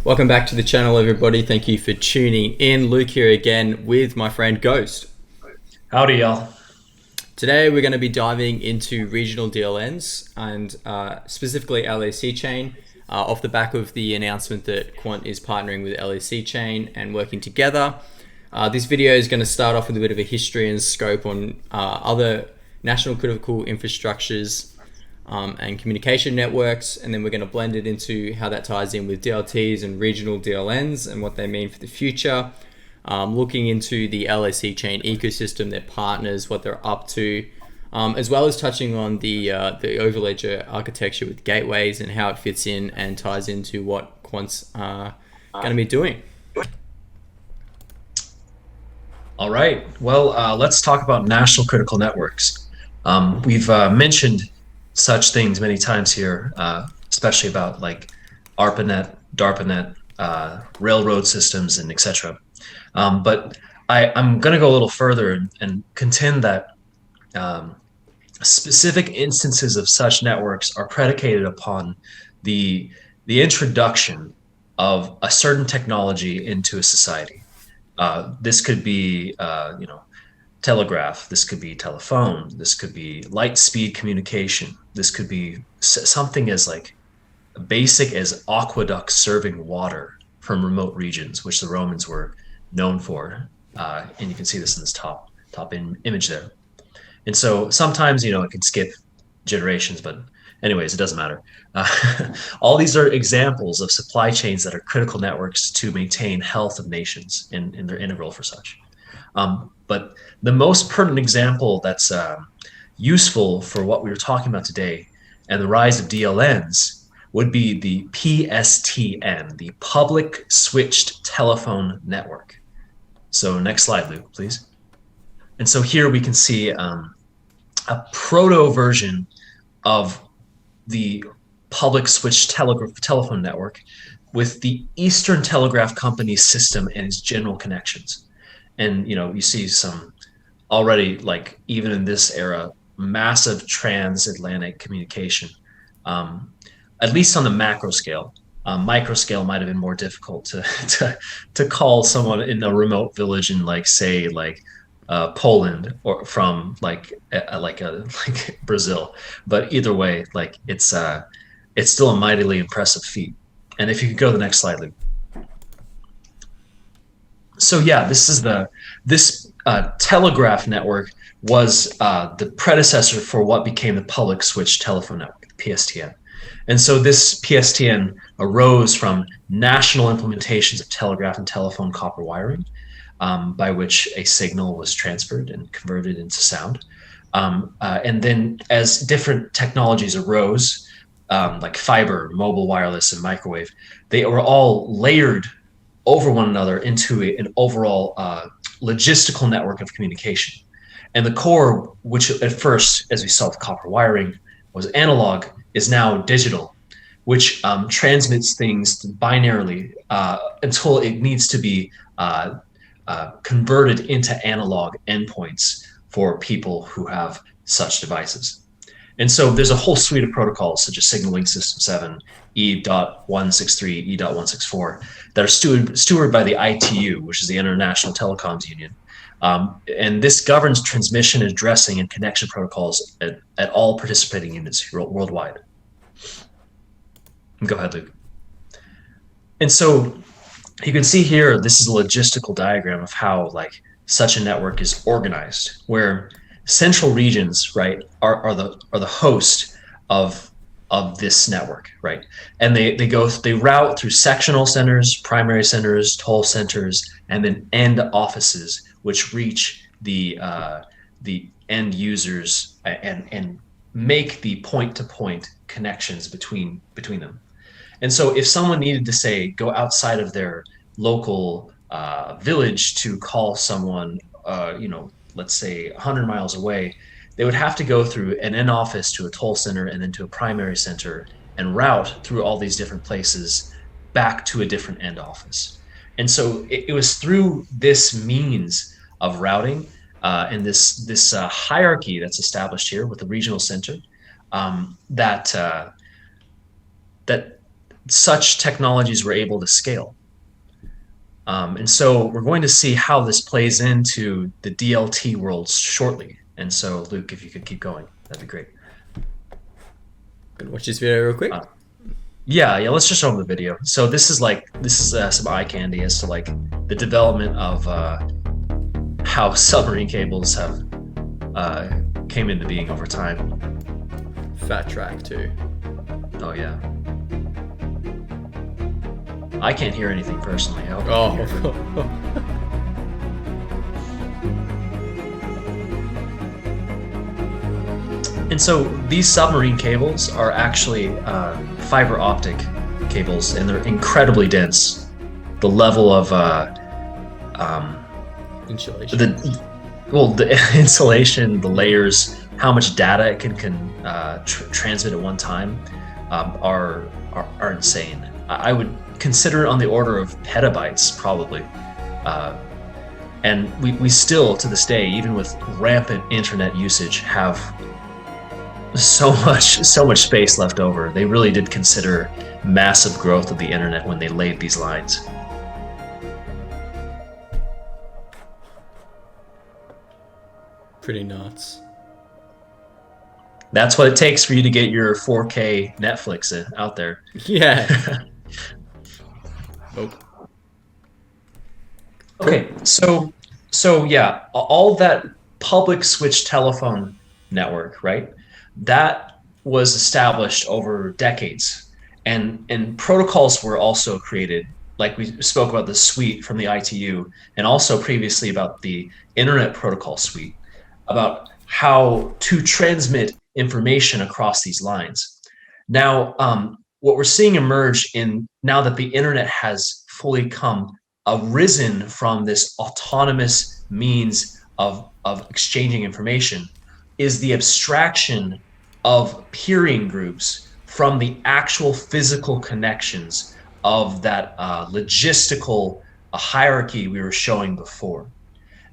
Welcome back to the channel, everybody. Thank you for tuning in. Luke here again with my friend Ghost. Howdy, y'all. Today we're going to be diving into regional DLNs and specifically LACChain off the back of the announcement that Quant is partnering with LACChain and working together. This video is going to start off with a bit of a history and scope on other national critical infrastructures and communication networks, and then we're going to blend it into how that ties in with DLTs and regional DLNs and what they mean for the future. Looking into the LACChain ecosystem, their partners, what they're up to, as well as touching on the Overledger architecture with gateways and how it fits in and ties into what Quant's going to be doing. All right. Well, let's talk about national critical networks. We've mentioned such things many times here, especially about like ARPANET, DARPANET, railroad systems, and etc. But I'm going to go a little further and contend that specific instances of such networks are predicated upon the introduction of a certain technology into a society. This could be, telegraph. This could be telephone. This could be light speed communication. This could be something as like basic as aqueducts serving water from remote regions, which the Romans were known for. And you can see this in this top image there. And so sometimes, it can skip generations, but anyways, it doesn't matter. All these are examples of supply chains that are critical networks to maintain health of nations, and they're integral for such. But the most pertinent example that's useful for what we were talking about today and the rise of DLNs would be the PSTN, the Public Switched Telephone Network. So next slide, Luke, please. And so here we can see a proto version of the Public Switched Telephone Network with the Eastern Telegraph Company system and its general connections. And you see some already, like even in this era, massive transatlantic communication, at least on the macro scale. Micro scale might have been more difficult to call someone in a remote village in Poland or from like Brazil. But either way, it's still a mightily impressive feat. And if you could go to the next slide, Luke. So yeah, this telegraph network was the predecessor for what became the Public Switched Telephone Network, the PSTN. And so this PSTN arose from national implementations of telegraph and telephone copper wiring, by which a signal was transferred and converted into sound. And then as different technologies arose, like fiber, mobile wireless, and microwave, they were all layered over one another into an overall logistical network of communication. And the core, which at first, as we saw with copper wiring, was analog, is now digital, which transmits things binarily until it needs to be converted into analog endpoints for people who have such devices. And so there's a whole suite of protocols such as Signaling System 7, E.163, E.164 that are stewarded by the ITU, which is the International Telecoms Union. And this governs transmission, addressing, and connection protocols at all participating units worldwide. Go ahead, Luke. And so you can see here, this is a logistical diagram of how such a network is organized, where central regions, right, are the host of this network, right? And they route through sectional centers, primary centers, toll centers, and then end offices, which reach the end users and make the point-to-point connections between them. And so if someone needed to, say, go outside of their local village to call someone, let's say 100 miles away, they would have to go through an end office to a toll center and then to a primary center and route through all these different places back to a different end office. And so it was through this means of routing and this hierarchy that's established here with the regional center that such technologies were able to scale. And so we're going to see how this plays into the DLT world shortly. And so, Luke, if you could keep going, that'd be great. Gonna watch this video real quick. Yeah. Let's just show them the video. So this is some eye candy as to like the development of how submarine cables have came into being over time. Fat track too. Oh yeah. I can't hear anything personally. I hope you Oh. can hear. And so these submarine cables are actually fiber optic cables, and they're incredibly dense. The level of Insulation. the insulation, the layers, how much data it can transmit at one time are insane. I would consider it on the order of petabytes, probably. And we still, to this day, even with rampant internet usage, have so much space left over. They really did consider massive growth of the internet when they laid these lines. Pretty nuts. That's what it takes for you to get your 4K Netflix out there. Yeah. Oh. Okay, so yeah, all that public switch telephone network, right? That was established over decades, and protocols were also created. Like we spoke about the suite from the ITU, and also previously about the Internet Protocol suite, about how to transmit information across these lines. Now, what we're seeing emerge now that the internet has fully arisen from this autonomous means of exchanging information is the abstraction of peering groups from the actual physical connections of that logistical hierarchy we were showing before.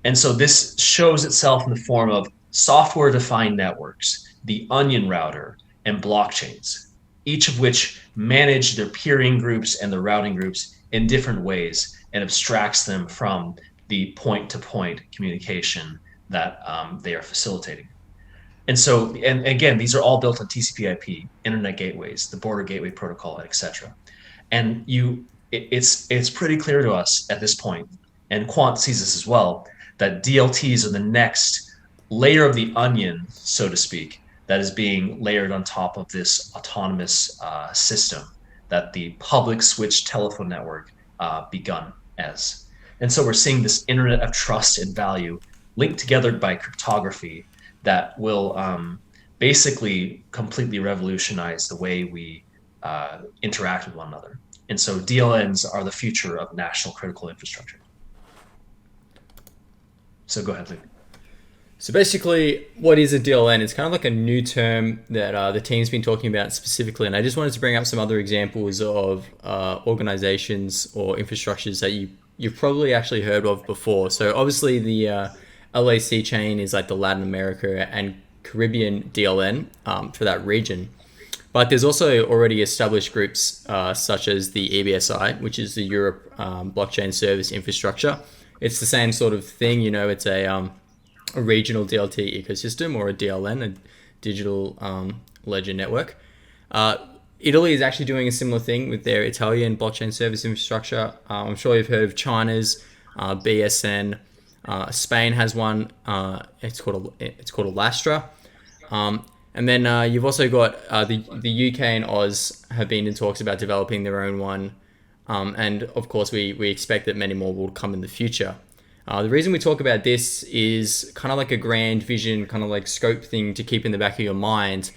And so this shows itself in the form of software-defined networks, the onion router, and blockchains, each of which manage their peering groups and the routing groups in different ways and abstracts them from the point-to-point communication that they are facilitating. And so, and again, these are all built on TCP/IP, internet gateways, the border gateway protocol, etc. And it's pretty clear to us at this point, and Quant sees this as well, that DLTs are the next layer of the onion, so to speak, that is being layered on top of this autonomous system that the public switch telephone network begun as. And so we're seeing this internet of trust and value linked together by cryptography that will basically completely revolutionize the way we interact with one another. And so DLNs are the future of national critical infrastructure. So go ahead, Luke. So basically, what is a DLN? It's kind of like a new term that the team's been talking about specifically, and I just wanted to bring up some other examples of organizations or infrastructures that you've probably actually heard of before. So obviously the LACChain is like the Latin America and Caribbean DLN for that region. But there's also already established groups such as the EBSI, which is the Europe Blockchain Service Infrastructure. It's the same sort of thing, it's a regional DLT ecosystem, or a DLN, a digital ledger network. Italy is actually doing a similar thing with their Italian blockchain service infrastructure. I'm sure you've heard of China's BSN. Spain has one. It's called a LACChain. And then you've also got the UK and Oz have been in talks about developing their own one. And of course, we expect that many more will come in the future. The reason we talk about this is kind of like a grand vision, kind of like scope thing to keep in the back of your mind.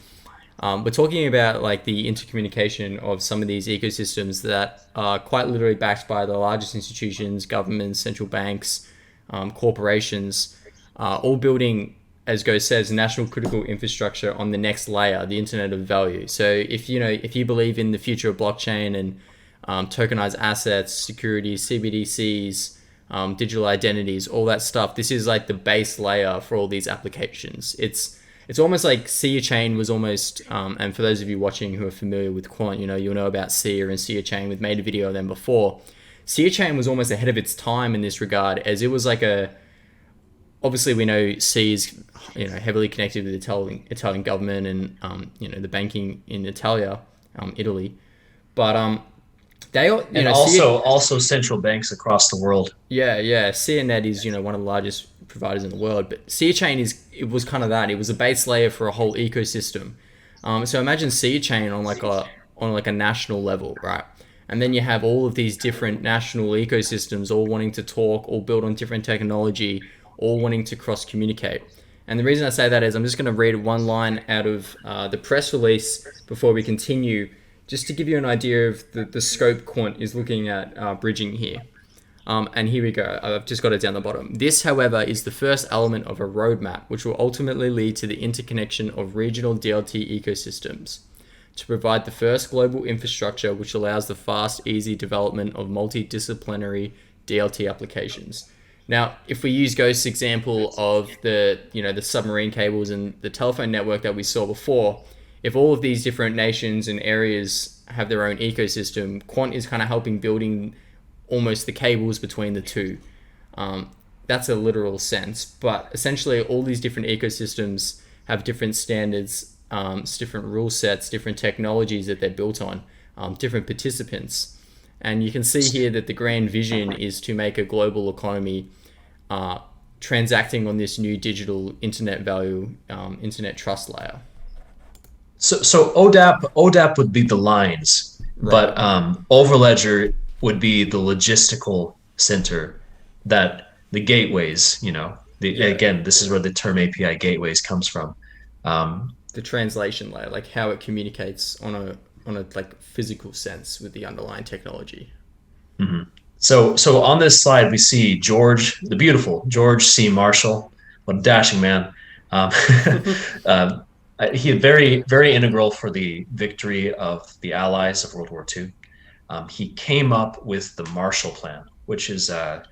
We're talking about like the intercommunication of some of these ecosystems that are quite literally backed by the largest institutions, governments, central banks, corporations, all building, as Go says, national critical infrastructure on the next layer, the Internet of Value. So if you believe in the future of blockchain and tokenized assets, securities, CBDCs, digital identities, all that stuff, this is like the base layer for all these applications. It's it's almost like LACChain was almost, and for those of you watching who are familiar with Quant, you'll know about SIA and LACChain. We've made a video of them before. LACChain was almost ahead of its time in this regard, as it was like obviously we know C is heavily connected with the Italian government and the banking in Italy, but they and also central banks across the world. Yeah. CNET is one of the largest providers in the world, but LACChain was kind of that. It was a base layer for a whole ecosystem. So imagine LACChain on like a national level, right? And then you have all of these different national ecosystems all wanting to talk, all built on different technology, all wanting to cross communicate. And the reason I say that is I'm just going to read one line out of the press release before we continue, just to give you an idea of the scope Quant is looking at bridging here. And here we go. I've just got it down the bottom. This, however, is the first element of a roadmap, which will ultimately lead to the interconnection of regional DLT ecosystems to provide the first global infrastructure which allows the fast, easy development of multidisciplinary DLT applications. Now, if we use Ghost's example of the submarine cables and the telephone network that we saw before, if all of these different nations and areas have their own ecosystem, Quant is kind of helping building almost the cables between the two. That's a literal sense, but essentially all these different ecosystems have different standards, different rule sets, different technologies that they're built on, different participants. And you can see here that the grand vision is to make a global economy transacting on this new digital internet value, internet trust layer. So ODAP would be the lines, right. But Overledger would be the logistical center, that the gateways, again, this is where the term API gateways comes from. The translation layer, like how it communicates on a like physical sense with the underlying technology. Mm-hmm. So on this slide, we see the beautiful George C. Marshall, what a dashing man. He was very, very integral for the victory of the Allies of World War II. He came up with the Marshall Plan, which is a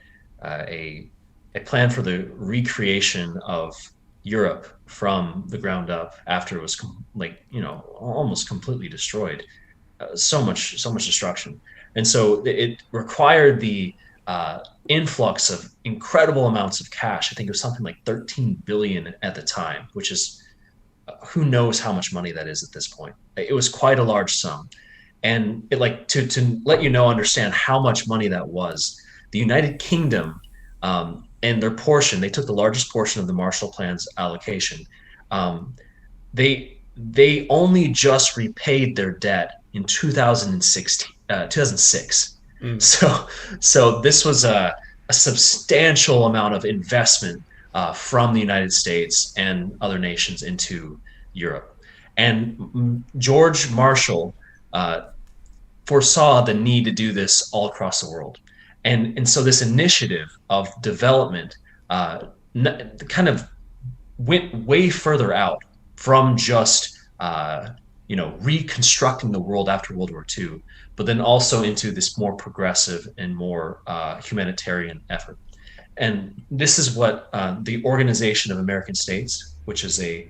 plan for the recreation of Europe from the ground up after it was almost completely destroyed. So much destruction. And so it required the influx of incredible amounts of cash. I think it was something like 13 billion at the time, which is who knows how much money that is at this point. It was quite a large sum. And to let understand how much money that was, the United Kingdom and their portion, they took the largest portion of the Marshall Plan's allocation. They only just repaid their debt in 2006. So this was a substantial amount of investment from the United States and other nations into Europe. And George Marshall foresaw the need to do this all across the world. And so this initiative of development kind of went way further out from just reconstructing the world after World War II, but then also into this more progressive and more humanitarian effort. And this is what the Organization of American States, which is a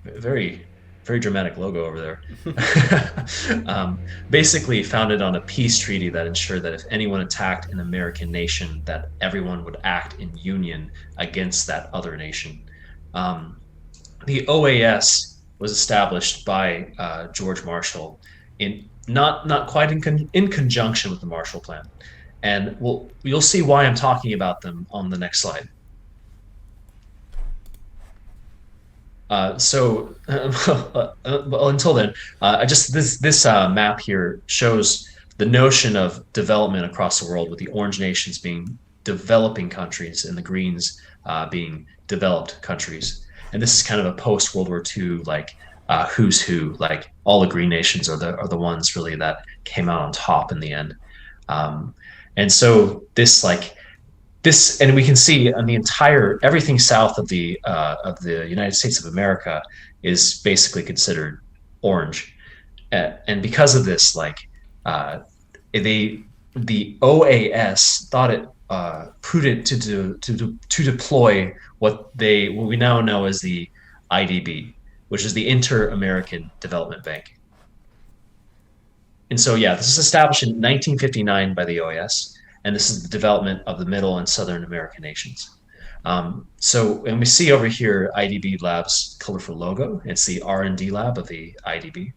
very, very dramatic logo over there, basically founded on a peace treaty that ensured that if anyone attacked an American nation, that everyone would act in union against that other nation. The OAS was established by George Marshall in not quite in conjunction with the Marshall Plan. And you'll see why I'm talking about them on the next slide. Until then, this map here shows the notion of development across the world, with the orange nations being developing countries and the greens being developed countries. And this is kind of a post World War II who's who. Like all the green nations are the ones really that came out on top in the end. And so this, and we can see on the entire everything south of the United States of America is basically considered orange, and because of this, the OAS thought it prudent to deploy what we now know as the IDB, which is the Inter-American Development Bank. And so, yeah, this is established in 1959 by the OAS, and this is the development of the Middle and Southern American nations. And we see over here IDB Lab's colorful logo. It's the R&D lab of the IDB,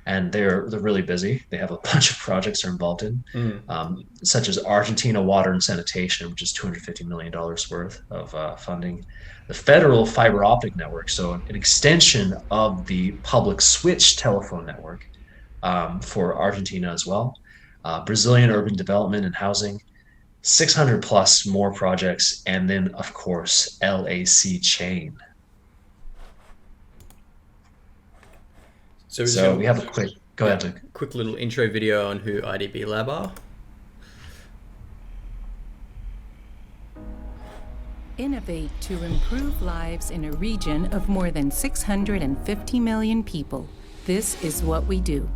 and they're really busy. They have a bunch of projects they're involved in, such as Argentina Water and Sanitation, which is $250 million worth of funding. The Federal Fiber Optic Network, so an extension of the public switch telephone network for Argentina as well. Brazilian Urban Development and Housing, 600 plus more projects, and then, of course, LACChain. So we have a quick, go ahead, Luke. Quick little intro video on who IDB Lab are. Innovate to improve lives in a region of more than 650 million people. This is what we do.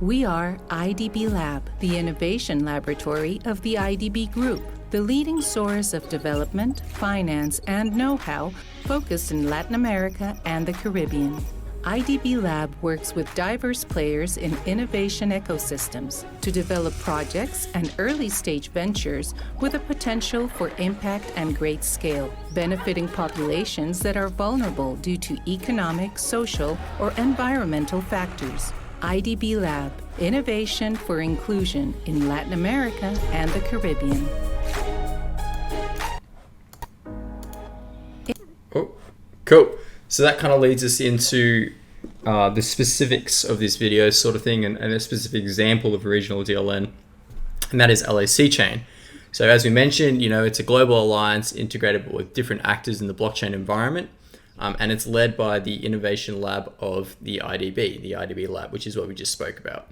We are IDB Lab, the innovation laboratory of the IDB Group, the leading source of development, finance, and know-how focused in Latin America and the Caribbean. IDB Lab works with diverse players in innovation ecosystems to develop projects and early-stage ventures with a potential for impact and great scale, benefiting populations that are vulnerable due to economic, social, or environmental factors. IDB Lab, innovation for inclusion in Latin America and the Caribbean. Oh, cool. So that kind of leads us into the specifics of this video sort of thing, and a specific example of a regional DLN, and that is LACChain. So as we mentioned, it's a global alliance integrated with different actors in the blockchain environment, and it's led by the innovation lab of the IDB Lab, which is what we just spoke about.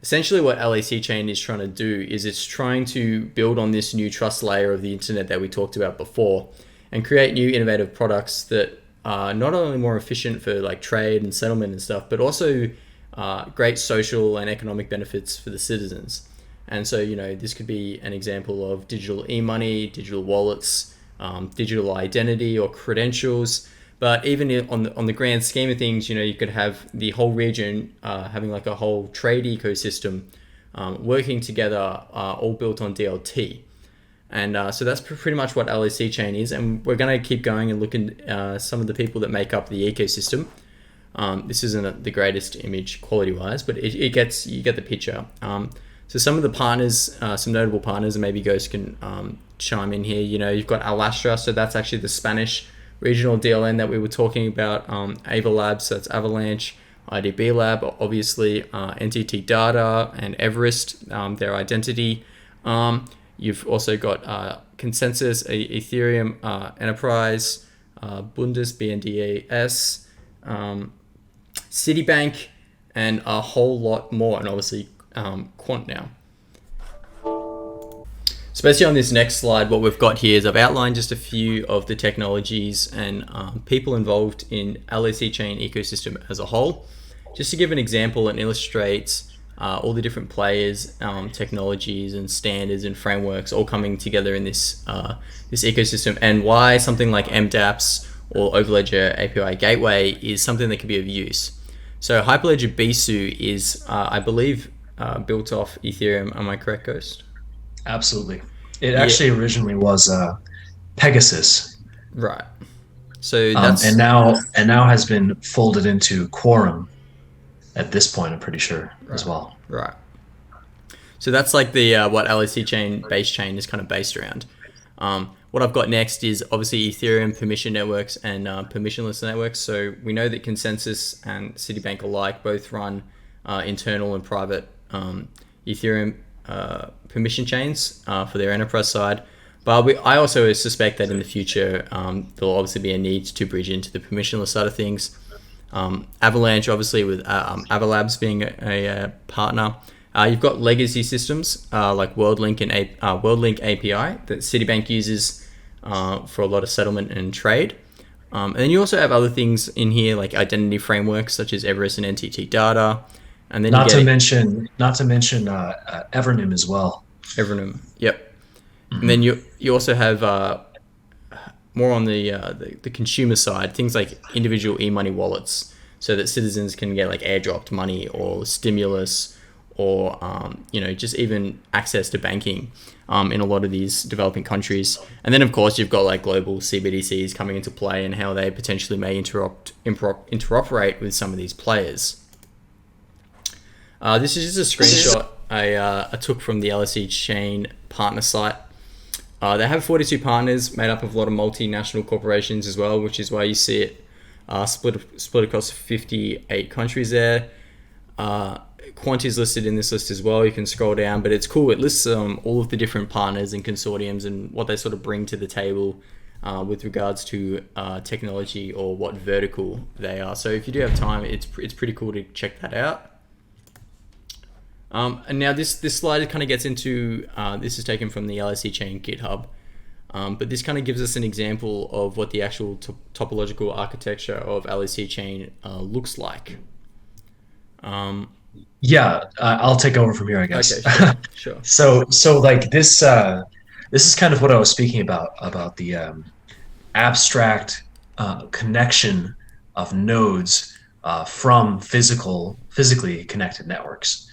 Essentially what LACChain is trying to do is it's trying to build on this new trust layer of the internet that we talked about before and create new innovative products that are not only more efficient for like trade and settlement and stuff, but also great social and economic benefits for the citizens. And so, this could be an example of digital e-money, digital wallets, digital identity or credentials. But even on the grand scheme of things, you could have the whole region having like a whole trade ecosystem working together, all built on DLT. And so that's pretty much what LACChain is. And we're going to keep going and look at some of the people that make up the ecosystem. This isn't the greatest image quality-wise, but you get the picture. So some of the partners, some notable partners, and maybe Ghost can chime in here. You've got LACCha, so that's actually the Spanish regional DLN that we were talking about. Ava Lab, so that's Avalanche. IDB Lab, obviously, NTT Data and Everest, their identity. You've also got Consensus, Ethereum, Enterprise, Bundes, BNDES, Citibank, and a whole lot more, and obviously Quant now. So basically on this next slide, what we've got here is I've outlined just a few of the technologies and people involved in LACChain ecosystem as a whole, just to give an example and illustrate all the different players, technologies and standards and frameworks all coming together in this this ecosystem, and why something like MDApps or Overledger API Gateway is something that can be of use. So Hyperledger Bisu is, I believe, built off Ethereum. Am I correct, Ghost? Absolutely. It actually originally was Pegasus. Right. So that's and now has been folded into Quorum at this point, I'm pretty sure, as well. Right. So that's like the what LACChain base chain is kind of based around. What I've got next is obviously Ethereum permission networks and permissionless networks. So we know that Consensus and Citibank alike both run internal and private Ethereum permission chains for their enterprise side. But I also suspect that in the future, there'll obviously be a need to bridge into the permissionless side of things. Avalanche, obviously, with Avalabs being a partner. You've got legacy systems like WorldLink and WorldLink API that Citibank uses for a lot of settlement and trade. And then you also have other things in here like identity frameworks such as Everest and NTT Data. And then not to mention Evernym as well. Evernym, yep. Mm-hmm. And then you also have more on the consumer side, things like individual e-money wallets. so that citizens can get like airdropped money or stimulus or just even access to banking in a lot of these developing countries. And then of course you've got like global CBDCs coming into play and how they potentially may interoperate with some of these players. This is just a screenshot I took from the LACChain partner site. They have 42 partners made up of a lot of multinational corporations as well, which is why you see it split across 58 countries there. Quant is listed in this list as well. You can scroll down, but it's cool. It lists all of the different partners and consortiums and what they sort of bring to the table with regards to technology or what vertical they are. So if you do have time, it's pretty cool to check that out. And now this slide kind of gets into, this is taken from the LACChain GitHub, but this kind of gives us an example of what the actual topological architecture of LACChain looks like. I'll take over from here, I guess. Okay, sure. So like this is kind of what I was speaking about the abstract connection of nodes from physically connected networks.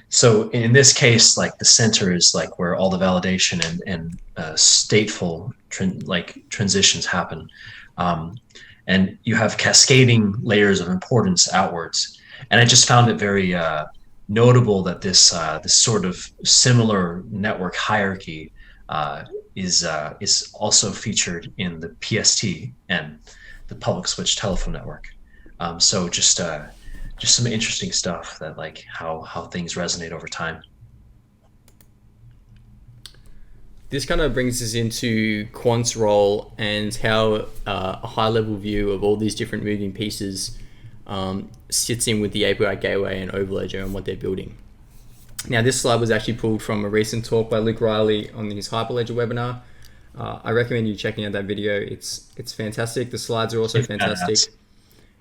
So in this case, like the center is like where all the validation and stateful transitions happen. And you have cascading layers of importance outwards. And I just found it very notable that this sort of similar network hierarchy is also featured in the PST and the public switch telephone network. So just some interesting stuff that like how things resonate over time. This kind of brings us into Quant's role and how a high-level view of all these different moving pieces sits in with the API Gateway and Overledger and what they're building. Now, this slide was actually pulled from a recent talk by Luke Riley on his Hyperledger webinar. I recommend you checking out that video. It's fantastic. The slides are also fantastic.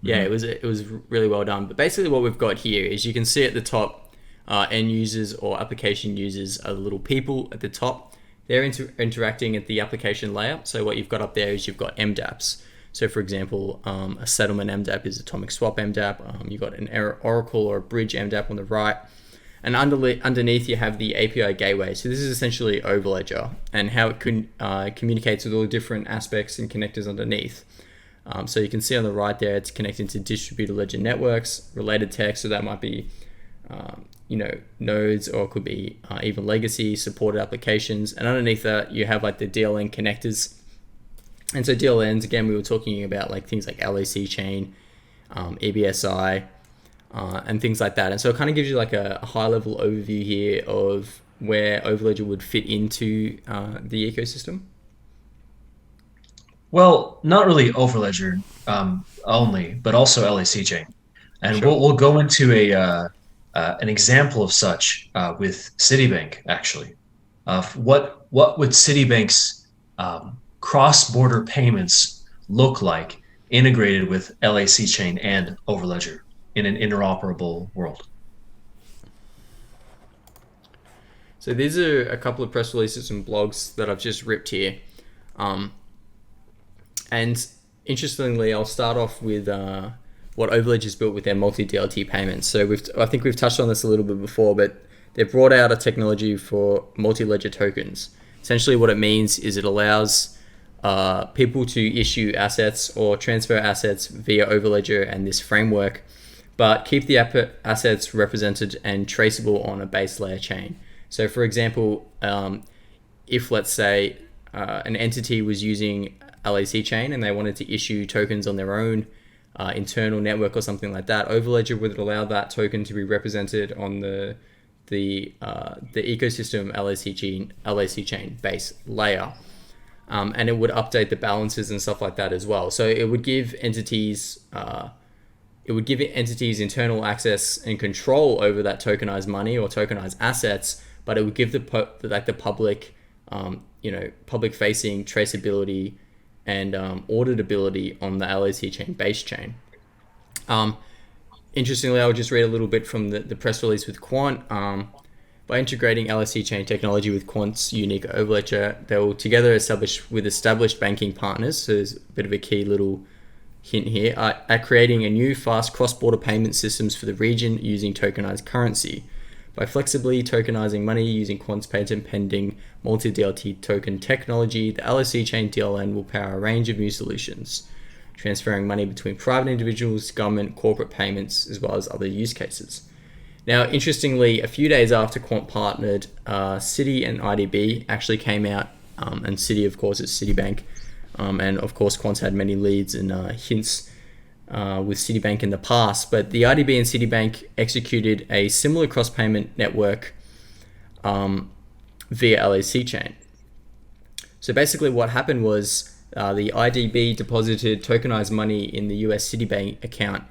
Yeah, it was really well done. But basically what we've got here is you can see at the top end users or application users are the little people at the top. They're interacting at the application layer. So what you've got up there is you've got MDAPs. So for example, a settlement MDAP is atomic swap MDAP. You've got an Oracle or a bridge MDAP on the right. And underneath you have the API gateway. So this is essentially Overledger and how it communicates with all the different aspects and connectors underneath. So you can see on the right there, it's connected to distributed ledger networks, related text. So that might be, nodes, or it could be even legacy supported applications. And underneath that, you have like the DLN connectors. And so DLNs, again, we were talking about like things like LACChain, EBSI, and things like that. And so it kind of gives you like a high level overview here of where Overledger would fit into the ecosystem. Well, not really Overledger only, but also LACChain. And sure. we'll go into an example of such with Citibank, actually, of what would Citibank's cross-border payments look like integrated with LACChain and Overledger in an interoperable world. So these are a couple of press releases and blogs that I've just ripped here. And interestingly, I'll start off with what Overledger's built with their multi-DLT payments. So I think we've touched on this a little bit before, but they've brought out a technology for multi-ledger tokens. Essentially what it means is it allows people to issue assets or transfer assets via Overledger and this framework, but keep the assets represented and traceable on a base layer chain. So for example, if let's say an entity was using LACChain and they wanted to issue tokens on their own internal network or something like that, Overledger would allow that token to be represented on the ecosystem LACChain base layer. And it would update the balances and stuff like that as well. So it would give entities internal access and control over that tokenized money or tokenized assets, but it would give the public, public-facing traceability and auditability on the LACChain base chain. Interestingly, I'll just read a little bit from the press release with Quant. By integrating LACChain technology with Quant's unique Overledger, they will together establish with established banking partners. So there's a bit of a key little hint here, are creating a new fast cross-border payment systems for the region using tokenized currency. By flexibly tokenizing money using Quant's patent-pending multi-DLT token technology, the LACChain DLN will power a range of new solutions, transferring money between private individuals, government, corporate payments, as well as other use cases. Now, interestingly, a few days after Quant partnered, Citi and IDB actually came out, and Citi, of course, is Citibank, and of course, Quant's had many leads and hints with Citibank in the past, but the IDB and Citibank executed a similar cross-payment network via LACChain. So basically what happened was the IDB deposited tokenized money in the US Citibank account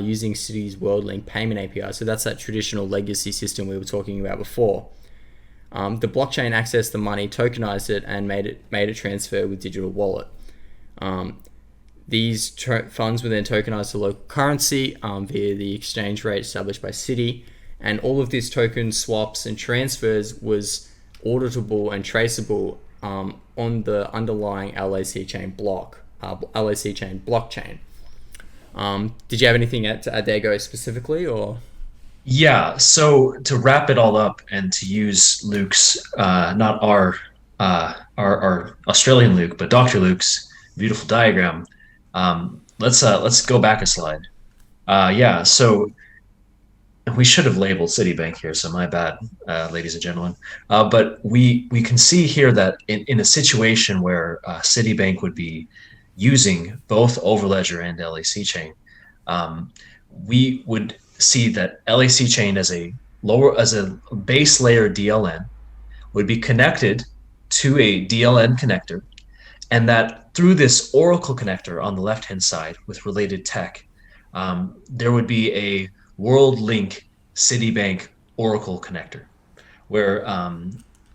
using Citi's WorldLink payment API. So that's that traditional legacy system we were talking about before. The blockchain accessed the money, tokenized it, and made a transfer with digital wallet. These funds were then tokenized to local currency via the exchange rate established by Citi, and all of these token swaps and transfers was auditable and traceable on the underlying LACChain blockchain. Did you have anything to add there, Go, specifically, or? Yeah. So to wrap it all up and to use Luke's, not our Australian Luke, but Dr. Luke's beautiful diagram. Let's go back a slide. Yeah, so we should have labeled Citibank here, so my bad, ladies and gentlemen. But we can see here that in a situation where Citibank would be using both Overledger and LACChain, we would see that LACChain as a base layer DLN would be connected to a DLN connector, and that through this Oracle connector on the left-hand side with related tech, there would be a WorldLink Citibank Oracle connector, where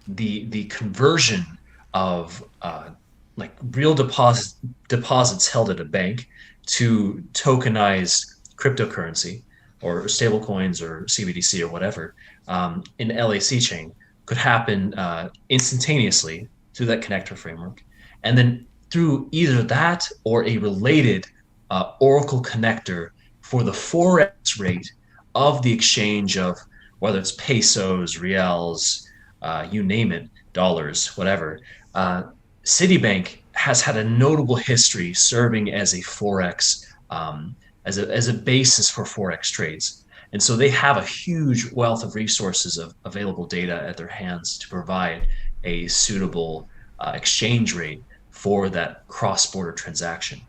the conversion of like real deposits held at a bank to tokenized cryptocurrency or stable coins or CBDC or whatever in LACChain could happen instantaneously through that connector framework. And then through either that or a related Oracle connector for the forex rate of the exchange of whether it's pesos, reals, you name it, dollars, whatever. Citibank has had a notable history serving as a forex, as a basis for forex trades. And so they have a huge wealth of resources of available data at their hands to provide a suitable exchange rate for that cross-border transaction.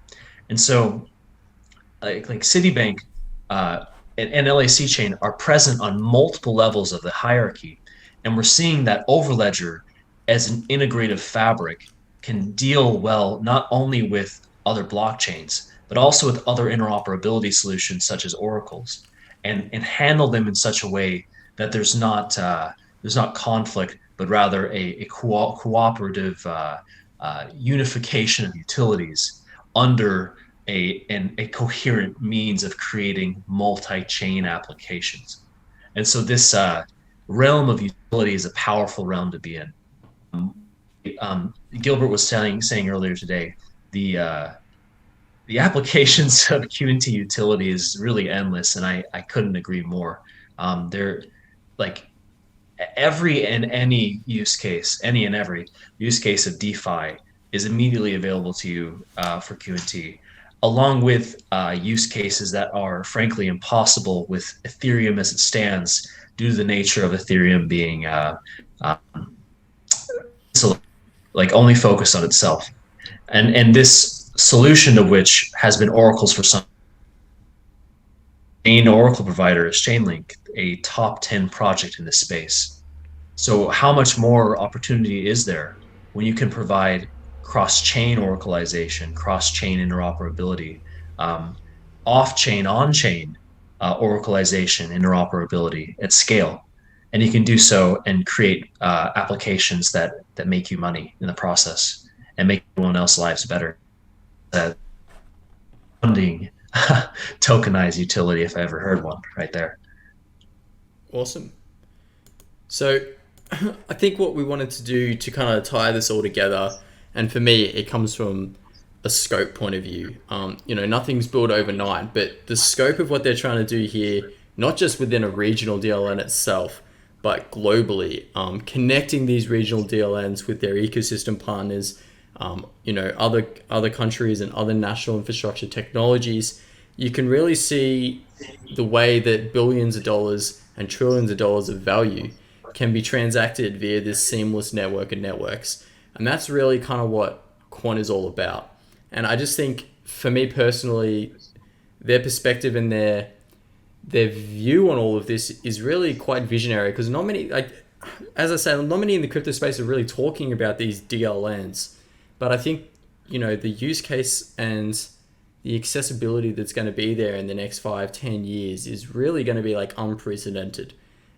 And so like Citibank and LACChain are present on multiple levels of the hierarchy. And we're seeing that Overledger as an integrative fabric can deal well not only with other blockchains, but also with other interoperability solutions such as Oracle's, and handle them in such a way that there's not conflict, but rather a cooperative unification of utilities under a coherent means of creating multi-chain applications. And so this realm of utility is a powerful realm to be in. Gilbert was saying earlier today, the applications of Q&T utility is really endless, and I couldn't agree more. They're like every and any use case, any and every use case of DeFi is immediately available to you for Q&T, along with use cases that are frankly impossible with Ethereum as it stands, due to the nature of Ethereum being like only focused on itself. And this solution of which has been Oracle's for some. Main Oracle provider is Chainlink, a top 10 project in this space. So how much more opportunity is there when you can provide cross-chain Oracleization, cross-chain interoperability, off-chain, on-chain Oracleization, interoperability at scale? And you can do so and create applications that make you money in the process and make everyone else's lives better. Funding tokenized utility, if I ever heard one, right there. Awesome. So I think what we wanted to do to kind of tie this all together, and for me, it comes from a scope point of view. Nothing's built overnight, but the scope of what they're trying to do here, not just within a regional DLN itself, but globally, connecting these regional DLNs with their ecosystem partners, other countries and other national infrastructure technologies, you can really see the way that billions of dollars and trillions of dollars of value can be transacted via this seamless network of networks. And that's really kind of what Quant is all about. And I just think, for me personally, their perspective and their view on all of this is really quite visionary, because not many, as I said, not many in the crypto space are really talking about these DLNs. But I think, the use case and the accessibility that's going to be there in the next 5-10 years is really going to be unprecedented.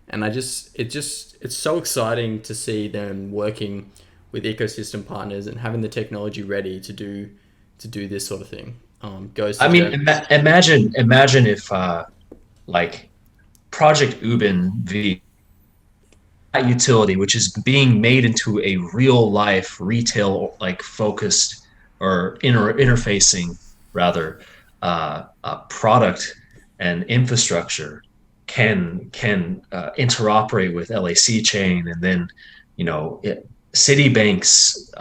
And it's so exciting to see them working with ecosystem partners and having the technology ready to do this sort of thing. Imagine if Project Ubin V, that utility, which is being made into a real life retail focused or interfacing rather product and infrastructure, can interoperate with LACChain, and then Citibank's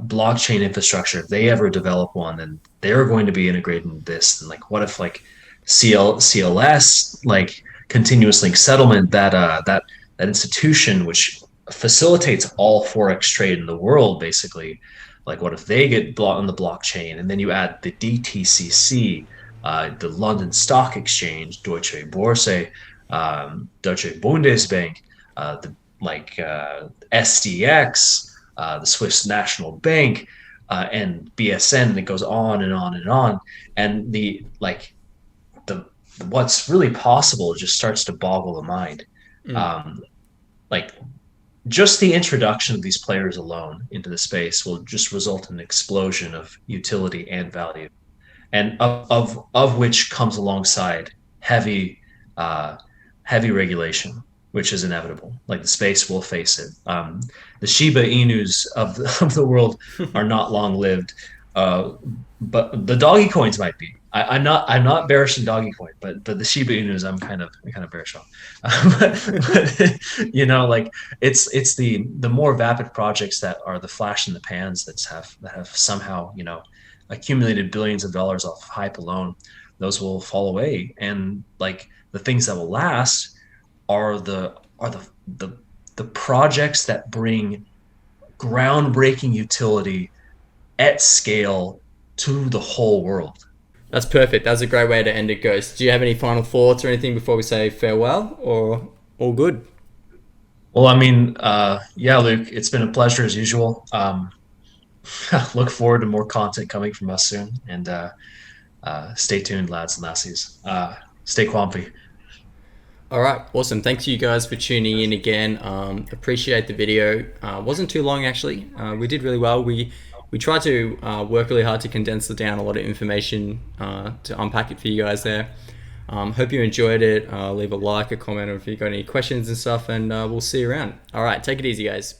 blockchain infrastructure, if they ever develop one, then they're going to be integrating this. And what if CLS, continuous link settlement, that institution which facilitates all forex trade in the world, basically, what if they get on the blockchain, and then you add the DTCC, the London Stock Exchange, Deutsche Börse, Deutsche Bundesbank, SDX, the Swiss National Bank, and BSN, that goes on and on and on. And the what's really possible just starts to boggle the mind. Just the introduction of these players alone into the space will just result in an explosion of utility and value, and of which comes alongside heavy regulation, which is inevitable. The space will face it. The Shiba Inus of the world are not long lived, but the doggy coins might be. I'm not bearish in doggy coin, but the Shiba Inus I'm kind of bearish on. It's the more vapid projects that are the flash in the pans that have somehow accumulated billions of dollars off of hype alone. Those will fall away, and the things that will last are the projects that bring groundbreaking utility at scale to the whole world. That's perfect. That's a great way to end it, Ghost. Do you have any final thoughts or anything before we say farewell, or all good? Well, Luke, it's been a pleasure as usual. Look forward to more content coming from us soon, and stay tuned, lads and lassies. Stay Quamfy. All right, awesome. Thanks you guys for tuning in again. Appreciate the video. Wasn't too long actually. We did really well. We tried to work really hard to condense down a lot of information to unpack it for you guys there. Hope you enjoyed it. Leave a like, a comment, or if you've got any questions and stuff, and we'll see you around. All right, take it easy, guys.